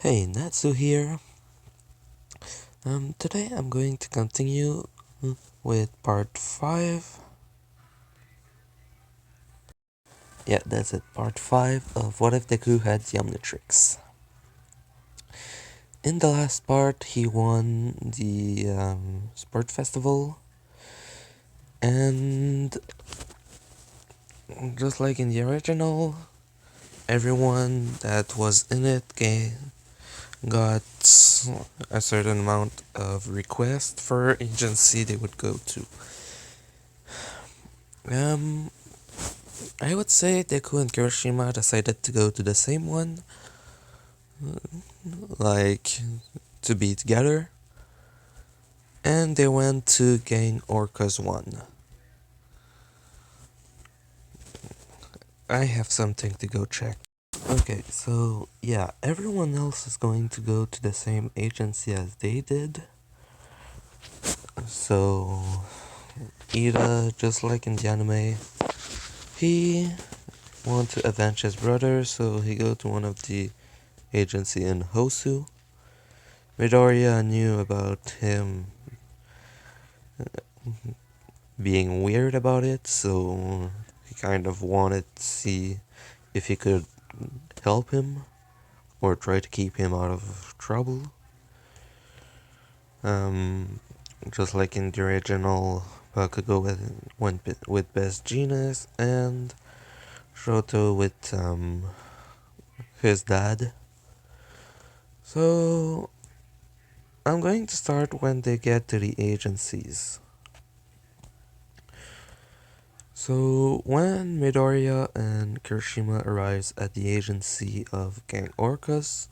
Hey, Natsu here. Today I'm going to continue with part 5. Yeah, that's it, part 5 of What If Deku Had the Omnitrix. In the last part, he won the sport festival, and just like in the original, everyone that was in it got a certain amount of request for agency they would go to. Um, I would say Deku and Kirishima decided to go to the same one, like to be together, and they went to Gang Orca's one. I have something to go check. Okay, so yeah, everyone else is going to go to the same agency as they did. So Ida, just like in the anime, he want to avenge his brother, so he go to one of the agency in Hosu. Midoriya knew about him being weird about it, so he kind of wanted to see if he could help him or try to keep him out of trouble. Um, just like in the original, Bakugo went with Best Genius and Shoto with his dad. So I'm going to start when they get to the agencies. So when Midoriya and Kirishima arrives at the agency of Gang Orcas,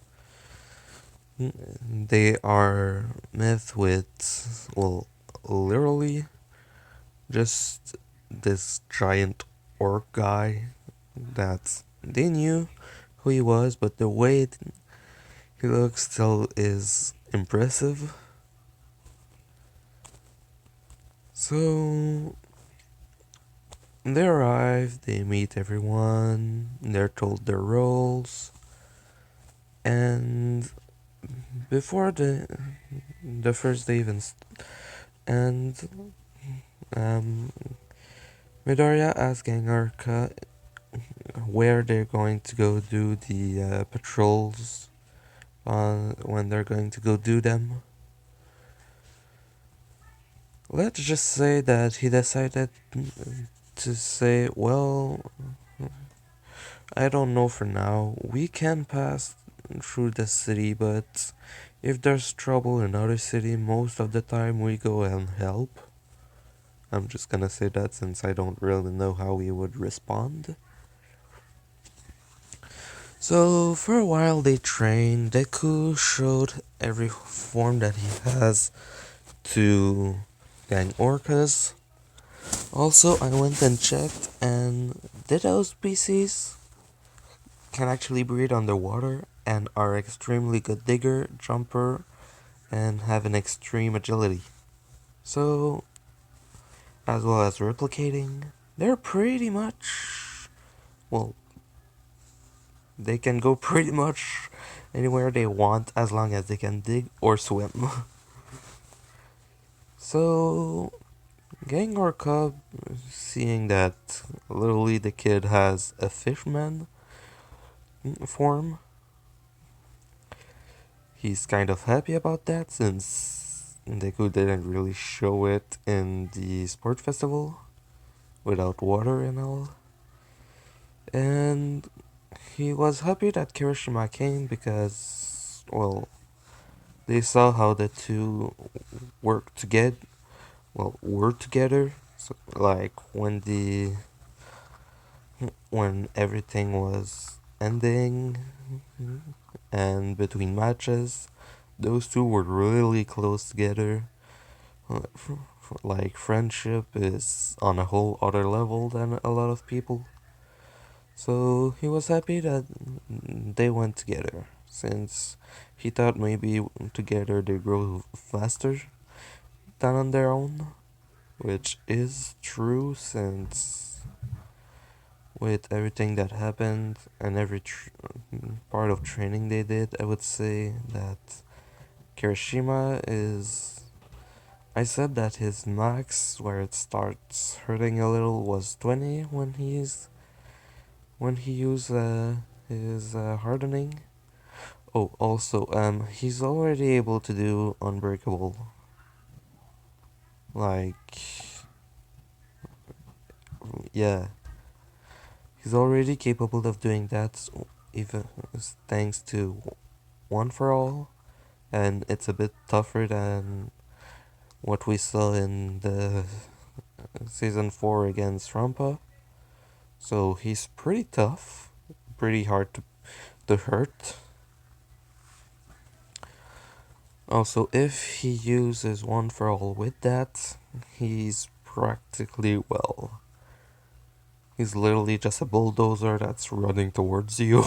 they are met with, well, literally just this giant orc guy that they knew who he was, but the way he looks still is impressive. So they arrive, they meet everyone, they're told their roles, and before the first day even and um, Midoriya asks Gengarka where they're going to go do the patrols when they're going to go do them. Let's just say that he decided to say, well, I don't know for now. We can pass through the city, but if there's trouble in other city, most of the time we go and help. I'm just gonna say that since I don't really know how he would respond. So for a while they trained. Deku showed every form that he has to Gang Orcas. Also, I went and checked, and Ditto species can actually breathe underwater and are extremely good digger, jumper, and have an extreme agility. So, as well as replicating, they're pretty much, well, they can go pretty much anywhere they want as long as they can dig or swim. So, Gengar Cub, seeing that literally the kid has a fishman form, he's kind of happy about that since Deku didn't really show it in the sport festival without water and all. And he was happy that Kirishima came because, well, they saw how the two work together, well, were together. So, like when everything was ending and between matches, those two were really close together. Like friendship is on a whole other level than a lot of people. So he was happy that they went together, since he thought maybe together they grow faster than on their own, which is true since with everything that happened and every part of training they did, I would say that Kirishima is. I said that his max, where it starts hurting a little, was 20 when he used his hardening. Oh, also, he's already able to do unbreakable. Like, yeah, he's already capable of doing that, even thanks to One for All, and it's a bit tougher than what we saw in the season 4 against Rampa. So he's pretty tough, pretty hard to hurt. Also, if he uses One for All with that, he's practically well. He's literally just a bulldozer that's running towards you,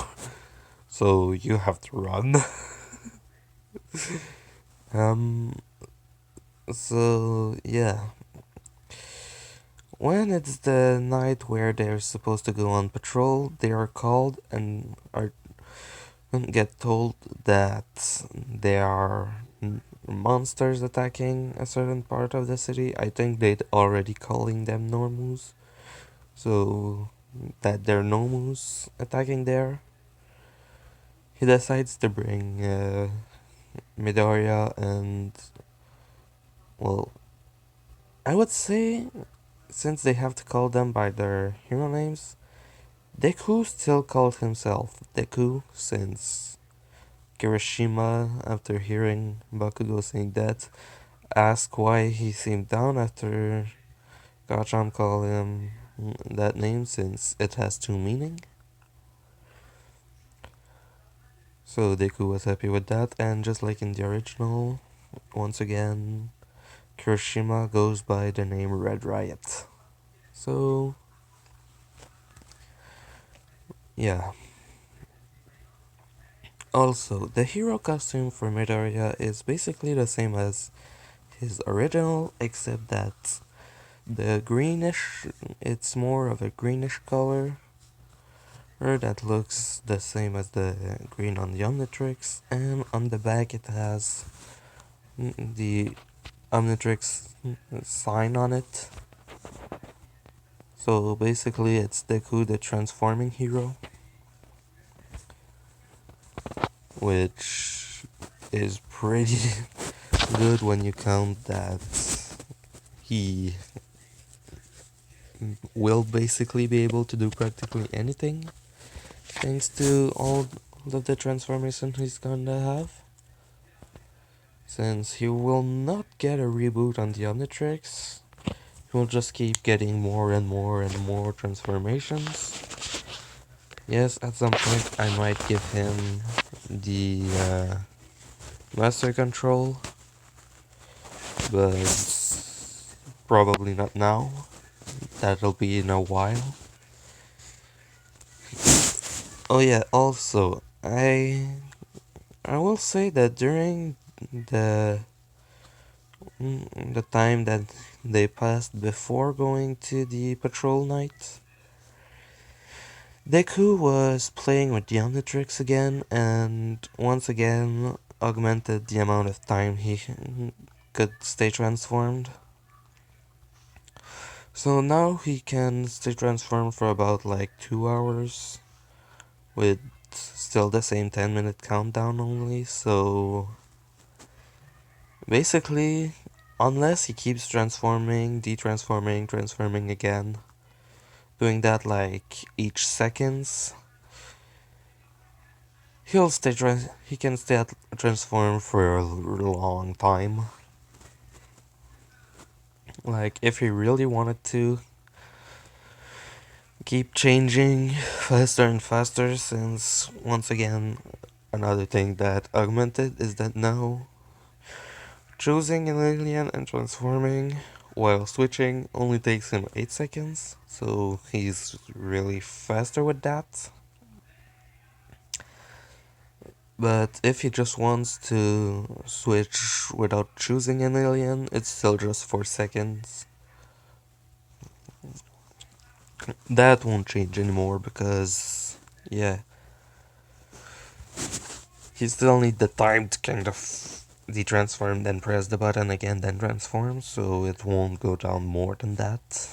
so you have to run. um, so yeah. When it's the night where they're supposed to go on patrol, they are called and are get told that there are monsters attacking a certain part of the city. I think they'd already calling them Normus, so that they're Nomus attacking there. He decides to bring Midoriya and, well, I would say, since they have to call them by their hero names, Deku still called himself Deku since Kirishima, after hearing Bakugo saying that, asked why he seemed down after Gacham called him that name since it has two meaning. So Deku was happy with that, and just like in the original, once again, Kirishima goes by the name Red Riot. So, yeah. Also, the hero costume for Midoriya is basically the same as his original, except that the greenish, it's more of a greenish color, or that looks the same as the green on the omnitrix, and on the back it has the omnitrix sign on it. So basically it's Deku, the transforming hero, which is pretty good when you count that he will basically be able to do practically anything thanks to all of the transformation he's gonna have. Since he will not get a reboot on the Omnitrix, he will just keep getting more and more and more transformations. Yes, at some point I might give him the Master Control, but probably not now. That'll be in a while. Oh yeah, also, I will say that during the the time that they passed before going to the patrol night, Deku was playing with the Omnitrix again, and once again augmented the amount of time he could stay transformed. So now he can stay transformed for about like 2 hours with still the same 10-minute countdown only, so basically, unless he keeps transforming, detransforming, transforming again, doing that like each seconds, he can stay transform for a long time. Like if he really wanted to keep changing faster and faster, since once again another thing that augmented is that now choosing an alien and transforming while switching only takes him 8 seconds, so he's really faster with that. But if he just wants to switch without choosing an alien, it's still just 4 seconds. That won't change anymore because, yeah. You still need the time to kind of de-transform, then press the button again, then transform, so it won't go down more than that.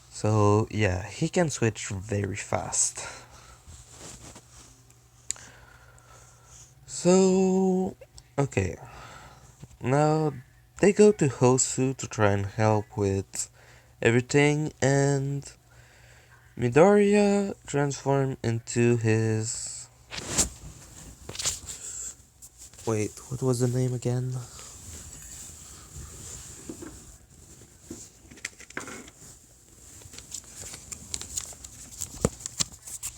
So yeah, he can switch very fast. So, okay. Now they go to Hosu to try and help with everything, and Midoriya transform into his... Wait, what was the name again?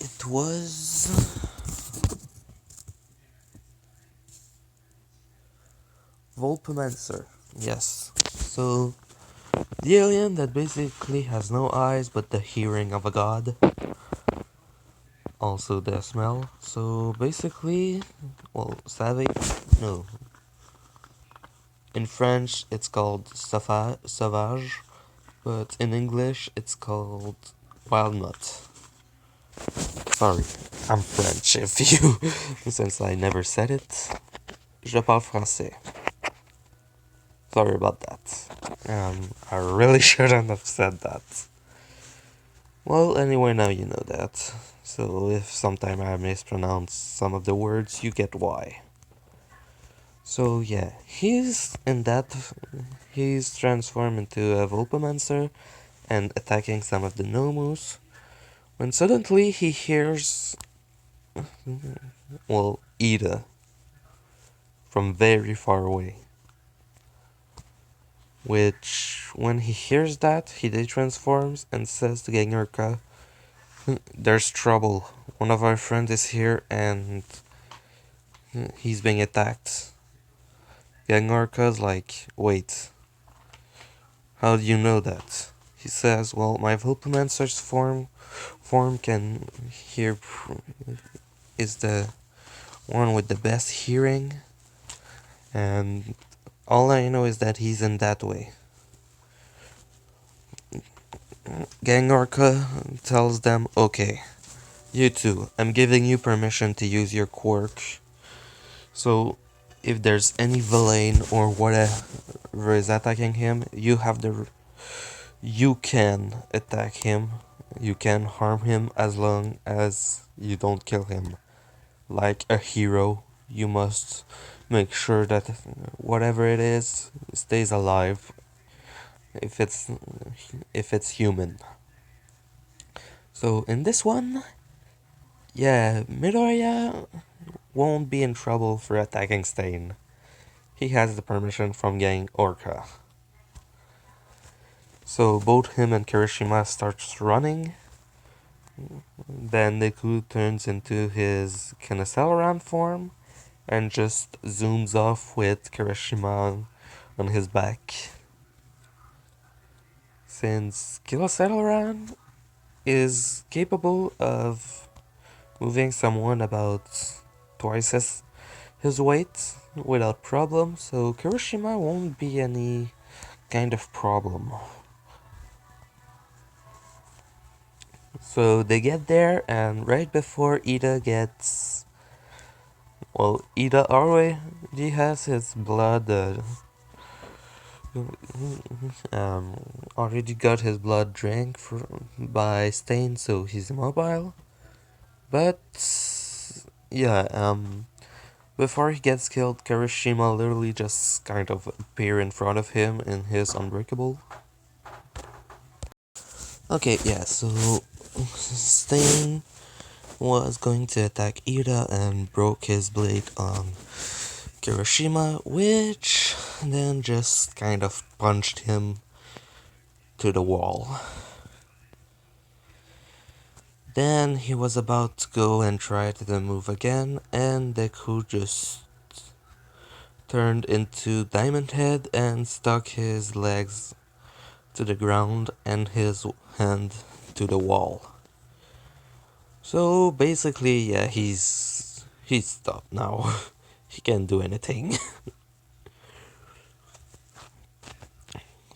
It was... Volpomancer. Yes. So, the alien that basically has no eyes but the hearing of a god. Also the smell. So basically, well, savage, no. In French it's called sauvage, but in English it's called wild nut. Sorry, I'm French if you, since I never said it. Je parle français. Sorry about that. I really shouldn't have said that. Well, anyway, now you know that. So if sometime I mispronounce some of the words, you get why. So yeah, he's transformed into a Volpomancer and attacking some of the Nomus, when suddenly he hears, well, Ida from very far away. Which, when he hears that, he transforms and says to Gengarka, "There's trouble. One of our friends is here and he's being attacked." Gengarka's like, "Wait, how do you know that?" He says, "Well, my Volpomancer's form can hear, is the one with the best hearing, and all I know is that he's in that way." Gengarka tells them, "Okay, you two, I'm giving you permission to use your quirk. So, if there's any villain or whatever is attacking him, you can attack him. You can harm him as long as you don't kill him. Like a hero, you must make sure that whatever it is stays alive. If it's human." So in this one, yeah, Midoriya won't be in trouble for attacking Stain. He has the permission from Gang Orca. So both him and Kirishima starts running. Then Deku turns into his Kineceleran form and just zooms off with Kirishima on his back. Since Kineceleran is capable of moving someone about twice his weight without problem, so Kirishima won't be any kind of problem. So they get there, and right before Ida gets... Well, Ida already has his blood... already got his blood drank by Stain, so he's immobile. But... yeah, before he gets killed, Kirishima literally just kind of appear in front of him in his Unbreakable. Okay, yeah, so Stain was going to attack Ida and broke his blade on Kirishima, which then just kind of punched him to the wall. Then he was about to go and try to move again, and Deku just turned into Diamond Head and stuck his legs to the ground and his hand to the wall. So basically, yeah, he's stopped now. He can't do anything.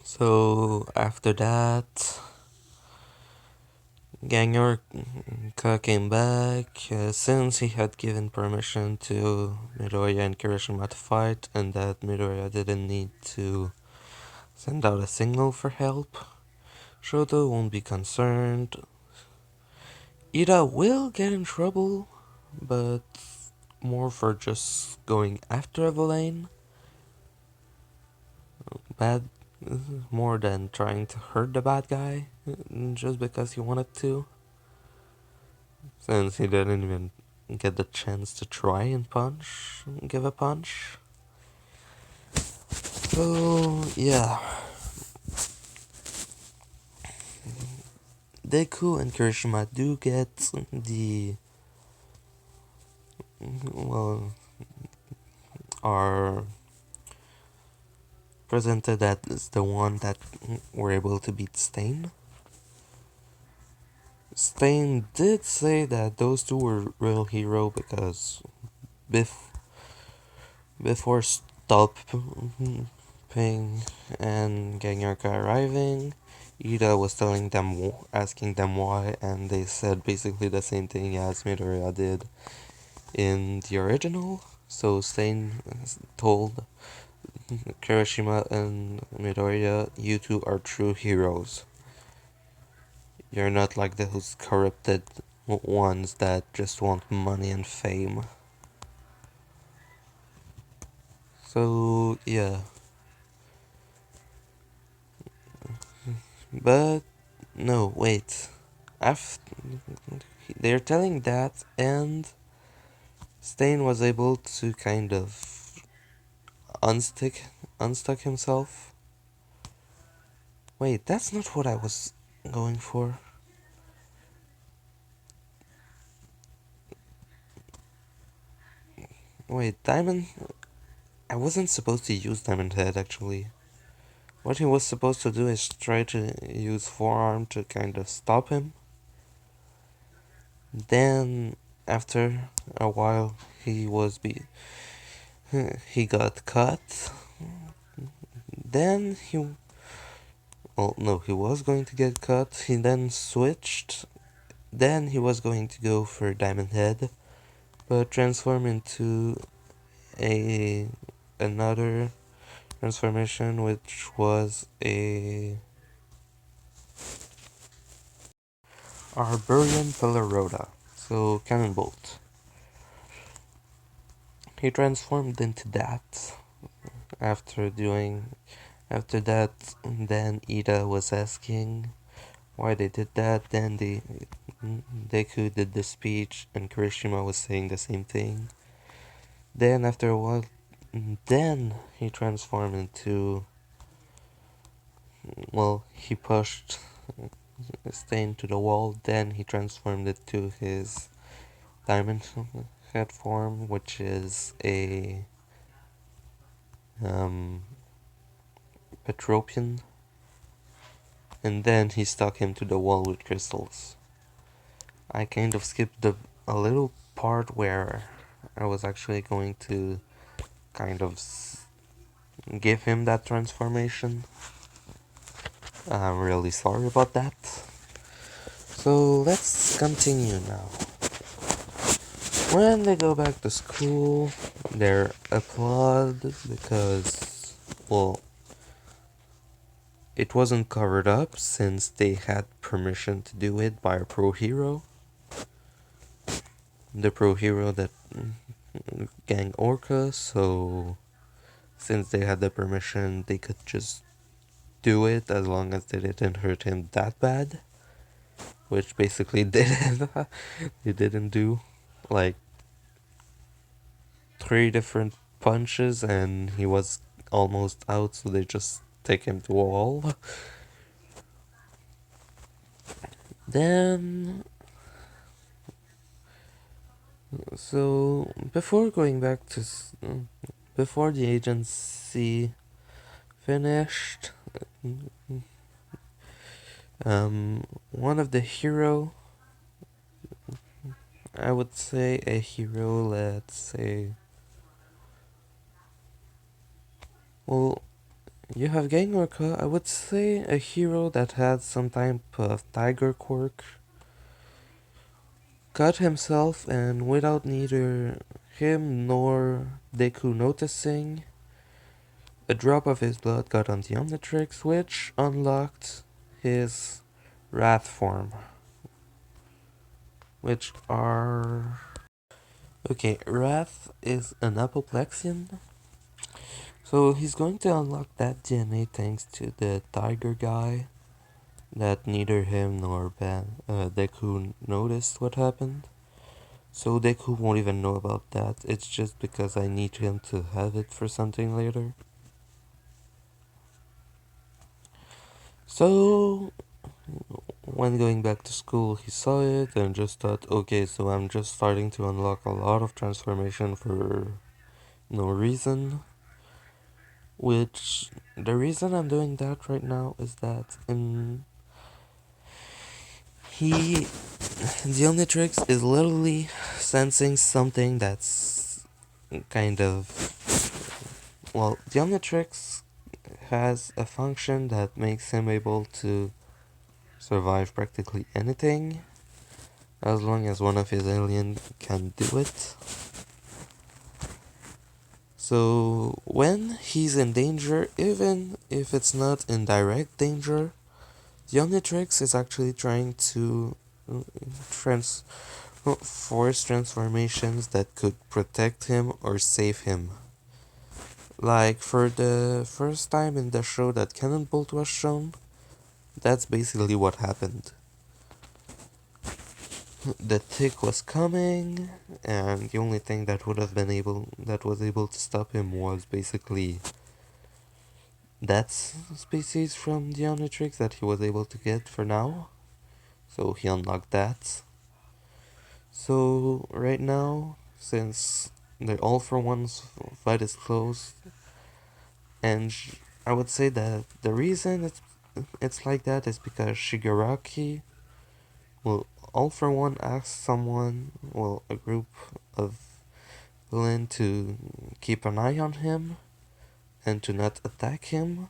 So after that, Ganyorka came back since he had given permission to Midoriya and Kirishima to fight, and that Midoriya didn't need to send out a signal for help. Shoto won't be concerned. Ida will get in trouble, but more for just going after Evelyn. Bad, more than trying to hurt the bad guy just because he wanted to. Since he didn't even get the chance to try and give a punch. So, yeah. Deku and Kirishima do get the, well, are presented as the one that were able to beat Stain. Stain did say that those two were real hero because bef- before stopping and Gengarka arriving, Ida was telling them, asking them why, and they said basically the same thing as Midoriya did in the original. So Stain told Kirishima and Midoriya, you two are true heroes. You're not like those corrupted ones that just want money and fame. So, yeah. But, no, wait. After, they're telling that, and Stain was able to kind of unstuck himself. Wait, that's not what I was going for. Wait, Diamond... I wasn't supposed to use Diamond Head, actually. What he was supposed to do is try to use Forearm to kind of stop him. Then, after a while, he got cut. Then well, no, he was going to get cut. He then switched. Then he was going to go for Diamond Head, but transform into a another transformation, which was a Arborian Pillaroda, so Cannon Bolt. He transformed into that after that. Then Ida was asking why they did that. Then Deku did the speech, and Kirishima was saying the same thing. Then after a while, then he transformed into, well, he pushed Stain to the wall. Then he transformed it to his diamond head form, which is a Petropian. And then he stuck him to the wall with crystals. I kind of skipped a little part where I was actually going to kind of give him that transformation. I'm really sorry about that. So let's continue now. When they go back to school, they're applauded because, well, it wasn't covered up since they had permission to do it by a pro hero. The pro hero that gang Orca, so since they had the permission, they could just do it as long as they didn't hurt him that bad. Which basically didn't. They didn't do. Like 3 different punches and he was almost out, so they just take him to a wall. Then, so before going back to before the agency finished, one of the hero, I would say a hero, let's say, well, you have Gengarka, I would say a hero that had some type of tiger quirk, cut himself, and without neither him nor Deku noticing, a drop of his blood got on the omnitrix, which unlocked his wrath form, which are... Okay, Wrath is an apoplexion, so he's going to unlock that DNA thanks to the tiger guy that neither him nor Deku noticed what happened. So Deku won't even know about that, it's just because I need him to have it for something later. So, when going back to school, he saw it and just thought, okay, so I'm just starting to unlock a lot of transformation for no reason. Which, the reason I'm doing that right now is that he, the Omnitrix is literally sensing something that's kind of, well, the Omnitrix has a function that makes him able to survive practically anything as long as one of his aliens can do it. So when he's in danger, even if it's not in direct danger, the Omnitrix is actually trying to trans force transformations that could protect him or save him. Like for the first time in the show that Cannonbolt was shown, that's basically what happened. The tick was coming, and the only thing that was able to stop him was basically that species from the Omnitrix that he was able to get for now. So he unlocked that. So right now, since the All for One's fight is close, and I would say that the reason it's like that is because Shigaraki will All for One ask someone, well, a group of villain to keep an eye on him and to not attack him,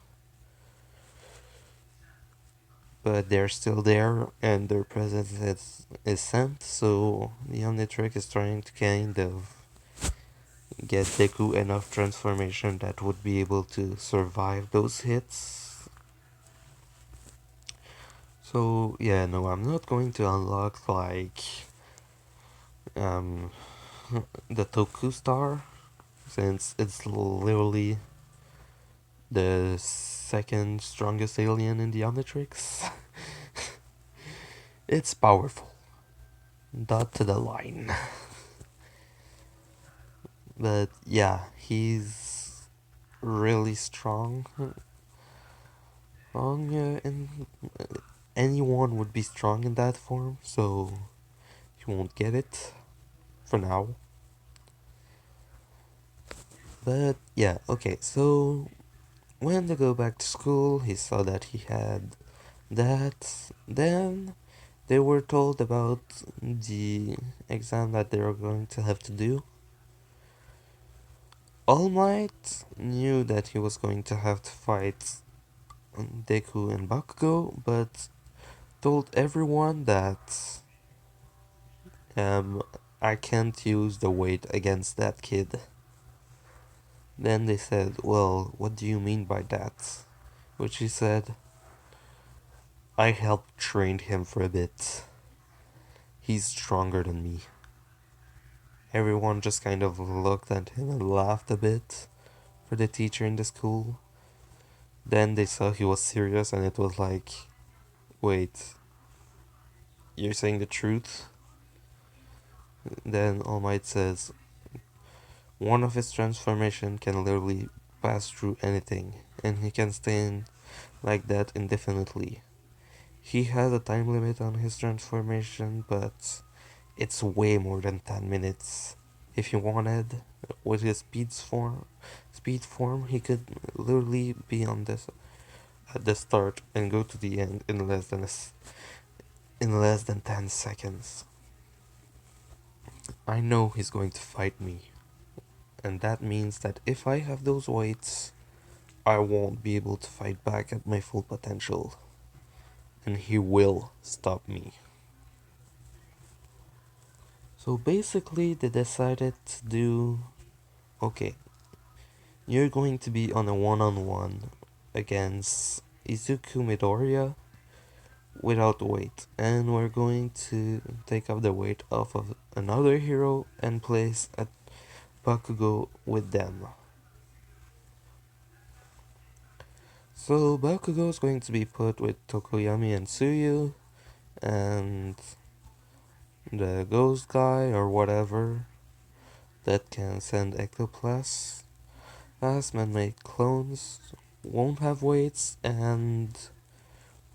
but they're still there and their presence is sent, so the Omnitrix is trying to kind of get Deku enough transformation that would be able to survive those hits. So yeah, no, I'm not going to unlock like um the Toku star, since it's literally the second strongest alien in the Omnitrix. It's powerful. Dot to the line. But yeah, he's really strong. And anyone would be strong in that form, so he won't get it for now. But yeah, okay, so when they go back to school, he saw that he had that. Then they were told about the exam that they were going to have to do. All Might knew that he was going to have to fight Deku and Bakugo, but told everyone that I can't use the weight against that kid. Then they said, well, what do you mean by that? Which he said, I helped train him for a bit. He's stronger than me. Everyone just kind of looked at him and laughed a bit for the teacher in the school. Then they saw he was serious and it was like, wait, you're saying the truth? Then All Might says, one of his transformation can literally pass through anything, and he can stay in like that indefinitely. He has a time limit on his transformation, but it's way more than 10 minutes. If he wanted, with his speed form, he could literally be on this at the start and go to the end in less than 10 seconds. I know he's going to fight me, and that means that if I have those weights, I won't be able to fight back at my full potential, and he will stop me. So basically, they decided to do, okay, you're going to be on a one-on-one against Izuku Midoriya without weight, and we're going to take up the weight off of another hero and place a Bakugo with them. So Bakugo is going to be put with Tokoyami and Tsuyu, and the ghost guy or whatever that can send ectoplasm as man-made clones won't have weights and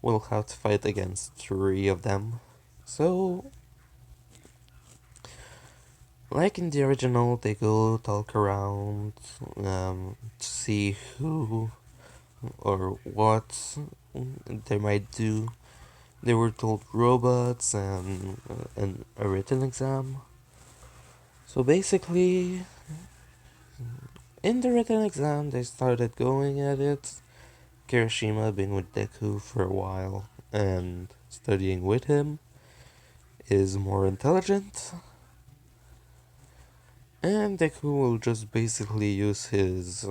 will have to fight against 3 of them. So, like in the original, they go talk around to see who or what they might do. They were told robots and a written exam. So basically, in the written exam, they started going at it. Kirishima being with Deku for a while and studying with him is more intelligent. And Deku will just basically use his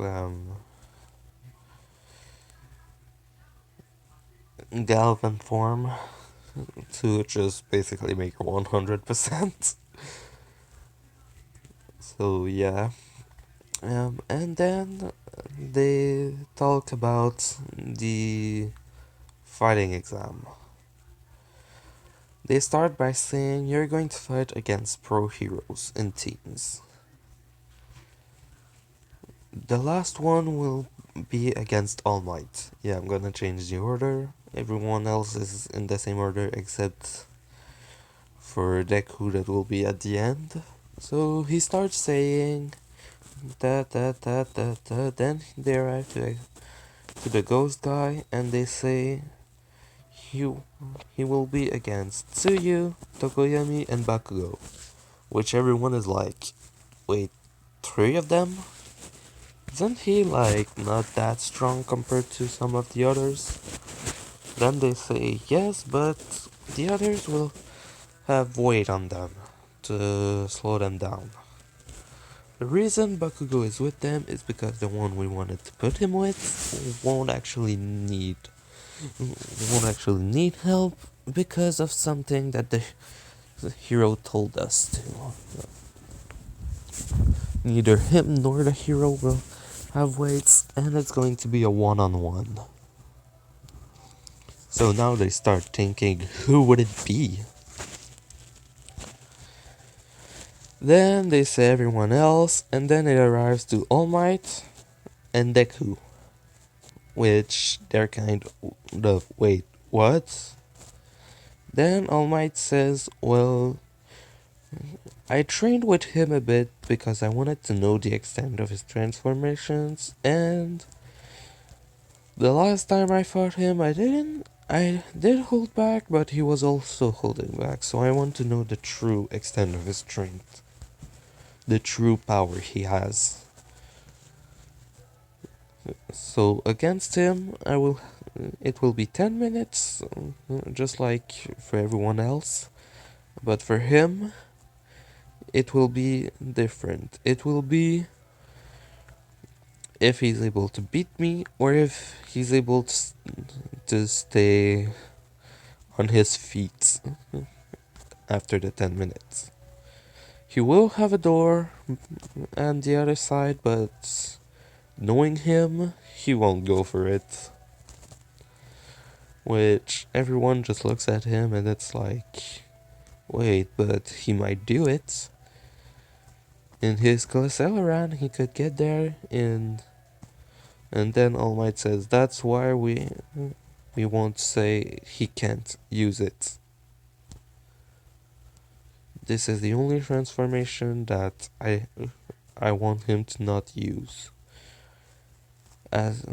Galvan form to just basically make 100%. So yeah. And then they talk about the fighting exam. They start by saying you're going to fight against pro heroes in teams. The last one will be against All Might. Yeah, I'm gonna change the order. Everyone else is in the same order except for Deku, that will be at the end. So he starts saying da da da da da. Then they arrive to the ghost guy and they say he he will be against Tsuyu, Tokoyami, and Bakugo, which everyone is like, wait, 3 of them? Isn't he like not that strong compared to some of the others? Then they say yes, but the others will have weight on them to slow them down. The reason Bakugo is with them is because the one we wanted to put him with won't actually need help because of something that the hero told us to. Neither him nor the hero will have weights, and it's going to be a one-on-one. So now they start thinking, who would it be? Then they say everyone else, and then it arrives to All Might and Deku, which they're kind of, wait, what? Then All Might says, well, I trained with him a bit because I wanted to know the extent of his transformations, and the last time I fought him, I did hold back, but he was also holding back, so I want to know the true extent of his strength, the true power he has. So against him, it will be 10 minutes, just like for everyone else, but for him, it will be different. It will be if he's able to beat me, or if he's able to stay on his feet after the 10 minutes. He will have a door on the other side, but knowing him, he won't go for it. Which everyone just looks at him and it's like, wait, but he might do it. In his Aceleran, he could get there and then All Might says, that's why we won't say he can't use it. This is the only transformation that I want him to not use. As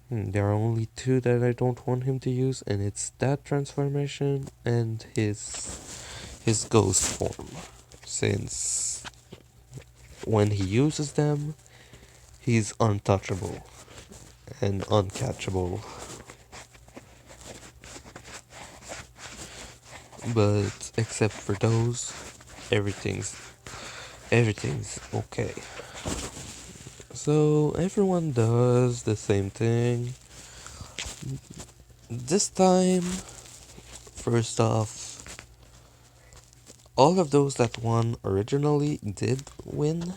there are only 2 that I don't want him to use, and it's that transformation and his ghost form. Since when he uses them, he's untouchable and uncatchable. But except for those, everything's everything's okay. So everyone does the same thing. This time, first off, all of those that won originally did win.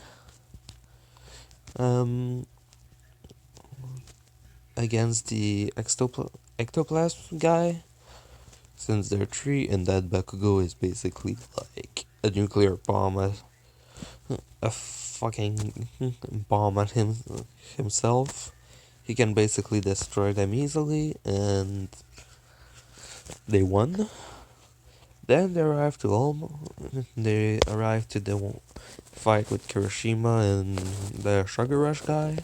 Um, against the ectoplasm guy, since they're three, and that Bakugo is basically like a nuclear bomb, a fucking bomb at himself. He can basically destroy them easily, and they won. Then they arrived to the fight with Kirishima and the Sugar Rush guy.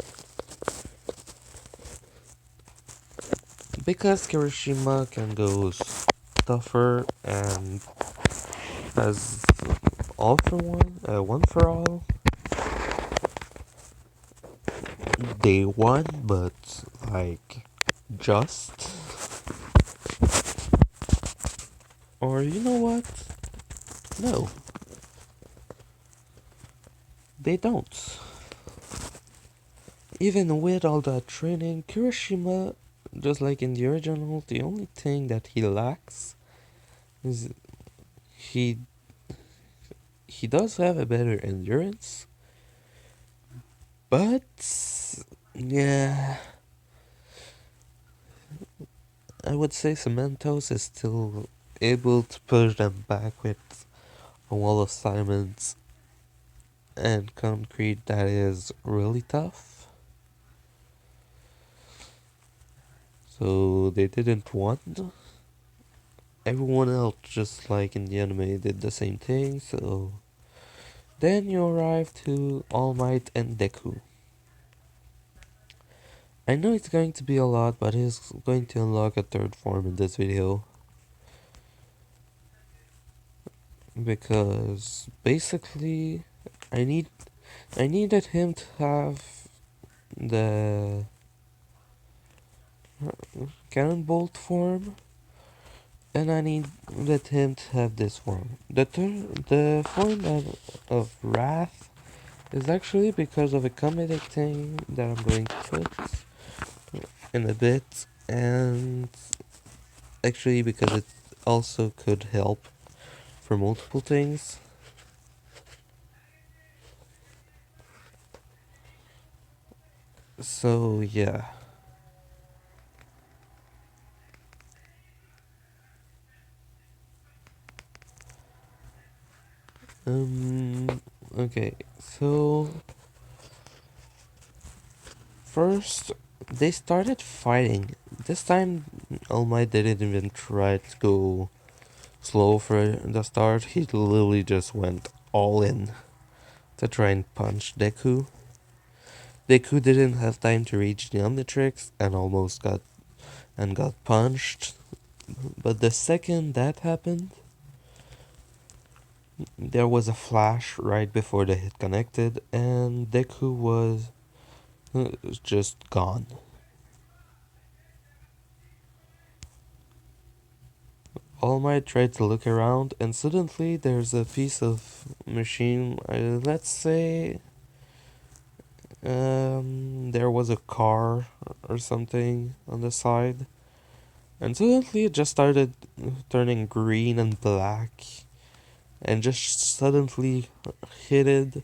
Because Kirishima can go tougher and has all for one for all, they won, but like just. Or you know what? No, they don't. Even with all that training, Kirishima, just like in the original, the only thing that he lacks is he he does have a better endurance, but yeah, I would say Cementos is still able to push them back with a wall of cement and concrete that is really tough. So they didn't want. Everyone else, just like in the anime, did the same thing. So then you arrive to All Might and Deku. I know it's going to be a lot, but he's going to unlock a third form in this video. Because basically I need I needed him to have the cannon bolt form, and I needed him to have this form. The form of Wrath is actually because of a comedic thing that I'm going to put in a bit, and actually because it also could help for multiple things. So yeah. Okay, so first they started fighting. This time All Might didn't even try to go slow for the start. He literally just went all in to try and punch Deku. Deku didn't have time to reach the omnitrix and almost got punched. But the second that happened, there was a flash right before the hit connected, and Deku was just gone. All Might tried to look around, and suddenly there's a piece of machine. Let's say there was a car or something on the side, and suddenly it just started turning green and black, and just suddenly hit it,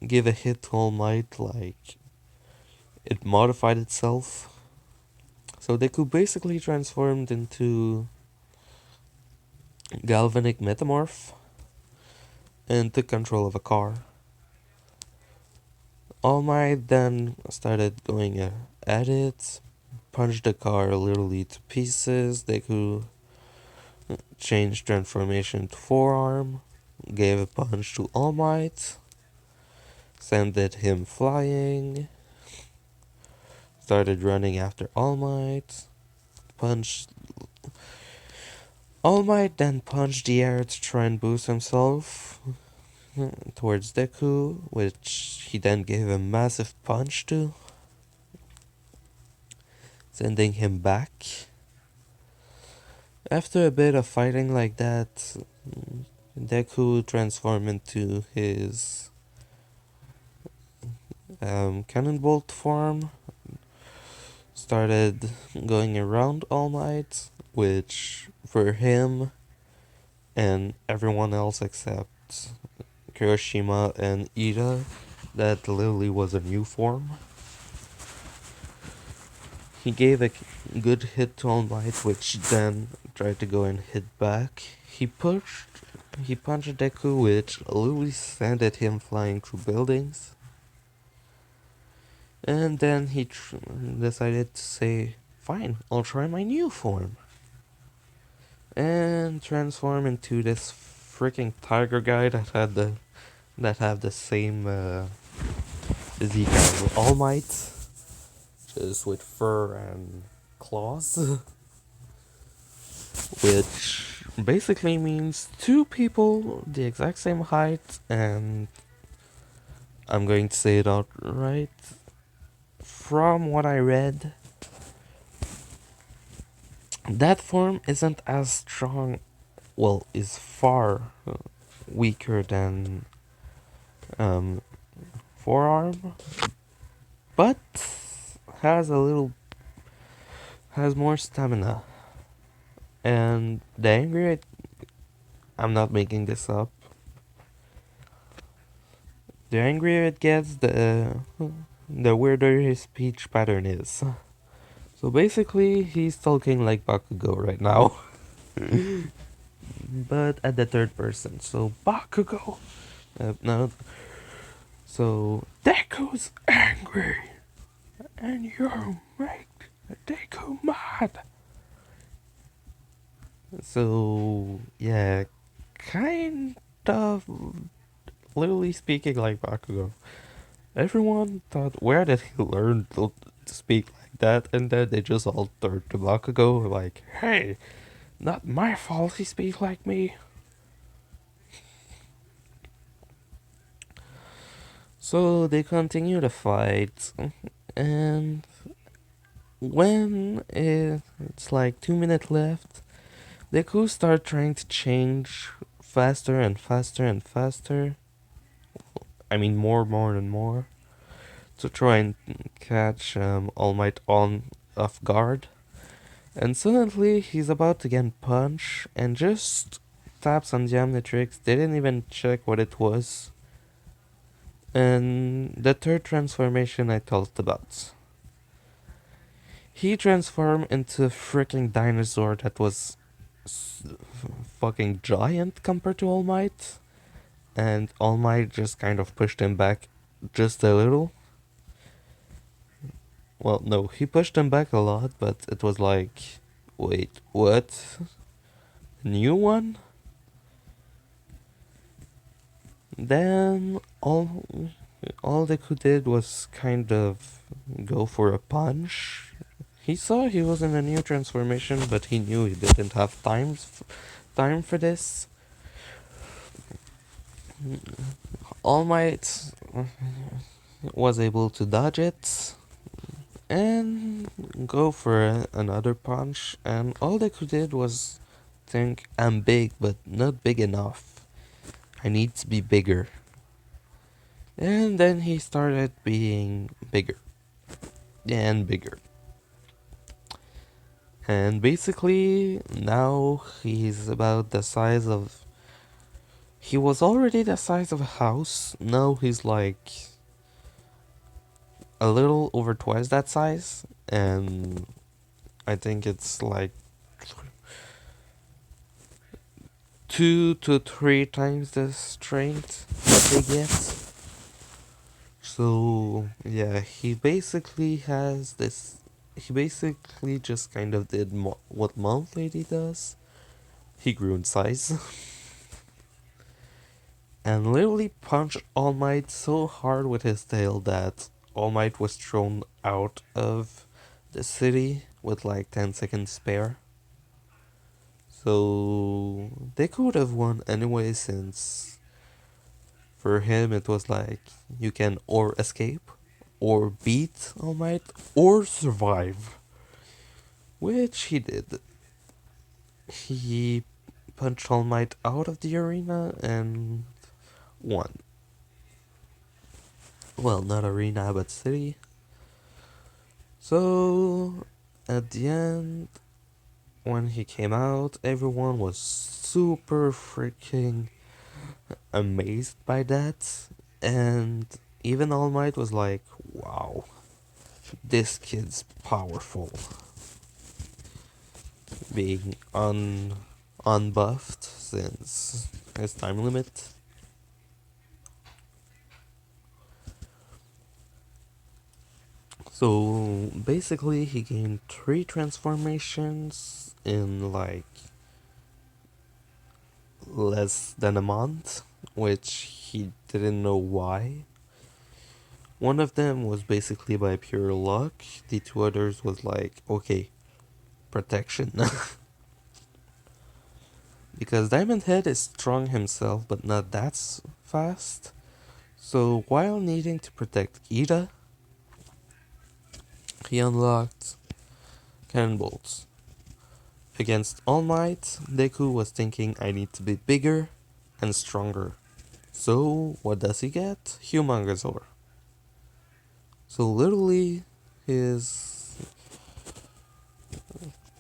give a hit to All Might, like it modified itself. So they could basically transformed into galvanic metamorph and took control of a car. All Might then started going at it, punched the car literally to pieces. Deku changed transformation to forearm, gave a punch to All Might, sent him flying, started running after All Might, punched All Might, then punched the air to try and boost himself towards Deku, which he then gave a massive punch to, sending him back. After a bit of fighting like that, Deku transformed into his cannonbolt form, started going around All Might, which for him and everyone else except Kirishima and Ida, that literally was a new form. He gave a good hit to All Might, which then tried to go and hit back. He punched Deku, which literally sent him flying through buildings. And then he decided to say, fine, I'll try my new form. And transform into this freaking tiger guy that have the same physique as All Might, just with fur and claws, which basically means two people the exact same height, and I'm going to say it outright. From what I read, that form isn't as strong, well, is far weaker than um, forearm, but has more stamina. And the angrier I'm not making this up. The angrier it gets, the weirder his speech pattern is. So basically, he's talking like Bakugo right now, but at the third person. So Bakugo, no. So Deku's angry, and you make Deku mad. So yeah, kind of literally speaking like Bakugo. Everyone thought, where did he learn to speak like that? And then they just all turned to Bakugo like, hey, not my fault he speaks like me. So they continue to fight, and when it's like 2 minutes left, the crew start trying to change faster and faster and faster. I mean, more and more, to try and catch All Might on off guard. And suddenly he's about to get punched and just taps on the omnitrix. Didn't even check what it was. And the third transformation I talked about. He transformed into a freaking dinosaur that was fucking giant compared to All Might. And All Might just kind of pushed him back just a little. Well, no, he pushed him back a lot, but it was like, wait, what? New one? Then all they could did was kind of go for a punch. He saw he was in a new transformation, but he knew he didn't have time for this. All Might was able to dodge it and go for another punch, and all they could did was think, I'm big, but not big enough. I need to be bigger. And then he started being bigger and bigger. And basically, now he's about the size of. He was already the size of a house. Now he's like a little over twice that size. And I think it's like 2 to 3 times the strength that they get. So, yeah, he basically has this. He basically just kind of did what Mount Lady does. He grew in size. And literally punched All Might so hard with his tail that All Might was thrown out of the city with like 10 seconds spare. So they could have won anyway, since for him it was like you can or escape, or beat All Might, or survive. Which he did. He punched All Might out of the arena and won. Well, not arena, but city. So, at the end, when he came out, everyone was super freaking amazed by that. And even All Might was like, wow, this kid's powerful. Being unbuffed since his time limit. So basically, he gained 3 transformations in like less than a month, which he didn't know why. One of them was basically by pure luck. The two others was like, okay, protection. Because Diamond Head is strong himself, but not that fast. So while needing to protect Ida, he unlocked Cannon Bolts. Against All Might, Deku was thinking, I need to be bigger and stronger. So what does he get? Humongous Ore. So literally, his...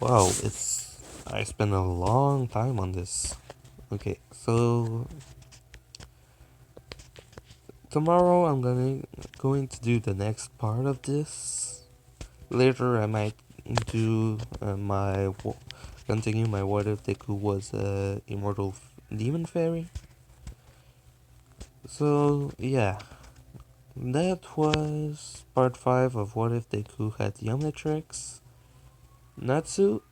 Wow, I spent a long time on this. Okay, so tomorrow I'm going to do the next part of this. Later I might do continue my What If Deku was a immortal demon fairy. So yeah, that was part 5 of What If Deku had the omnitrix. Natsu